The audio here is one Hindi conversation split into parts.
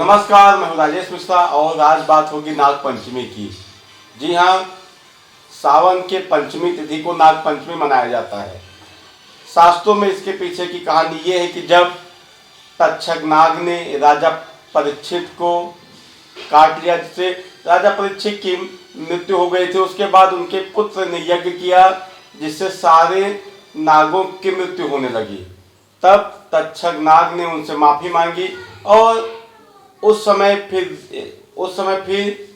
नमस्कार, मैं हूं राजेश मिश्रा और आज बात होगी नाग पंचमी की। जी हाँ, सावन के पंचमी तिथि को नाग पंचमी मनाया जाता है। शास्त्रों में इसके पीछे की कहानी ये है कि जब तक्षक नाग ने राजा परीक्षित को काट लिया, जिससे राजा परीक्षित की मृत्यु हो गई थी, उसके बाद उनके पुत्र ने यज्ञ किया जिससे सारे नागों की मृत्यु होने लगी। तब तक्षक नाग ने उनसे माफी मांगी और उस समय फिर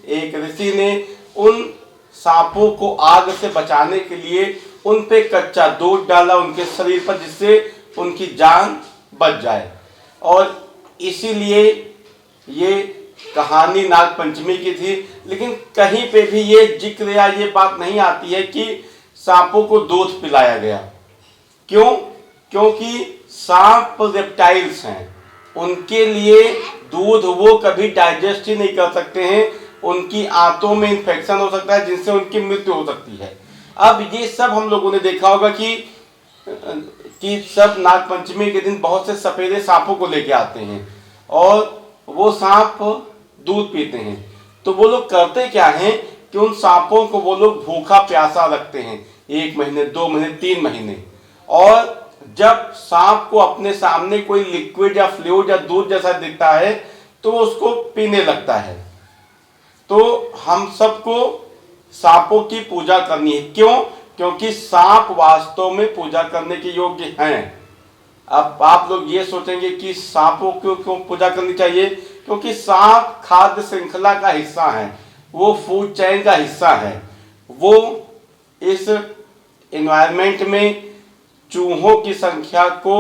एक ऋषि ने उन सांपों को आग से बचाने के लिए उन पे कच्चा दूध डाला उनके शरीर पर, जिससे उनकी जान बच जाए। और इसीलिए ये कहानी नाग पंचमी की थी। लेकिन कहीं पे भी ये जिक्र या ये बात नहीं आती है कि सांपों को दूध पिलाया गया। क्यों? क्योंकि सांप रेप्टाइल्स हैं, उनके लिए दूध वो कभी डाइजेस्ट ही नहीं कर सकते हैं। उनकी आंतों में इन्फेक्शन हो सकता है जिनसे उनकी मृत्यु हो सकती है। अब ये सब हम लोगों ने देखा होगा कि सब नाग पंचमी के दिन बहुत से सफेदे सांपों को लेके आते हैं और वो सांप दूध पीते हैं। तो वो लोग करते क्या हैं कि उन सांपों को वो लोग भूखा प्यासा रखते हैं 1 महीने, 2 महीने, 3 महीने। और जब सांप को अपने सामने कोई लिक्विड या फ्लूइड या दूध जैसा दिखता है तो उसको पीने लगता है। तो हम सबको सांपों की पूजा करनी है। क्यों? क्योंकि सांप वास्तव में पूजा करने के योग्य हैं। अब आप लोग ये सोचेंगे कि सांपों को क्यों पूजा करनी चाहिए? क्योंकि सांप खाद्य श्रृंखला का हिस्सा है, वो फूड चेन का हिस्सा है। वो इस एनवायरनमेंट में चूहों की संख्या को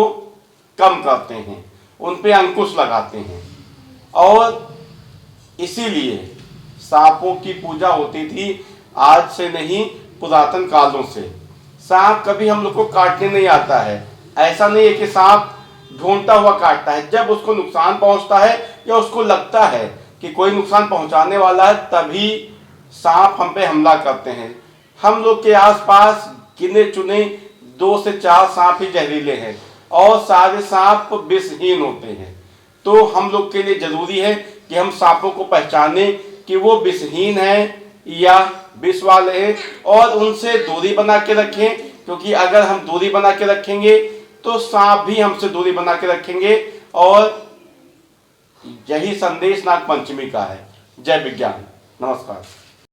कम करते हैं, उन पे अंकुश लगाते हैं और इसीलिए सांपों की पूजा होती थी आज से नहीं, पुरातन कालों से। सांप कभी हम लोग को काटने नहीं आता है। ऐसा नहीं है कि सांप ढूंढता हुआ काटता है। जब उसको नुकसान पहुंचता है या उसको लगता है कि कोई नुकसान पहुंचाने वाला है, तभी सांप हम पे हमला करते हैं। हम लोग के आसपास गिने चुने 2 से 4 सांप ही जहरीले हैं और सारे सांप विषहीन होते हैं। तो हम लोग के लिए जरूरी है कि हम सांपों को पहचाने कि वो विषहीन है या विष वाले हैं और उनसे दूरी बना के रखें। क्योंकि अगर हम दूरी बना के रखेंगे तो सांप भी हमसे दूरी बना के रखेंगे। और यही संदेश नाग पंचमी का है। जय विज्ञान। नमस्कार।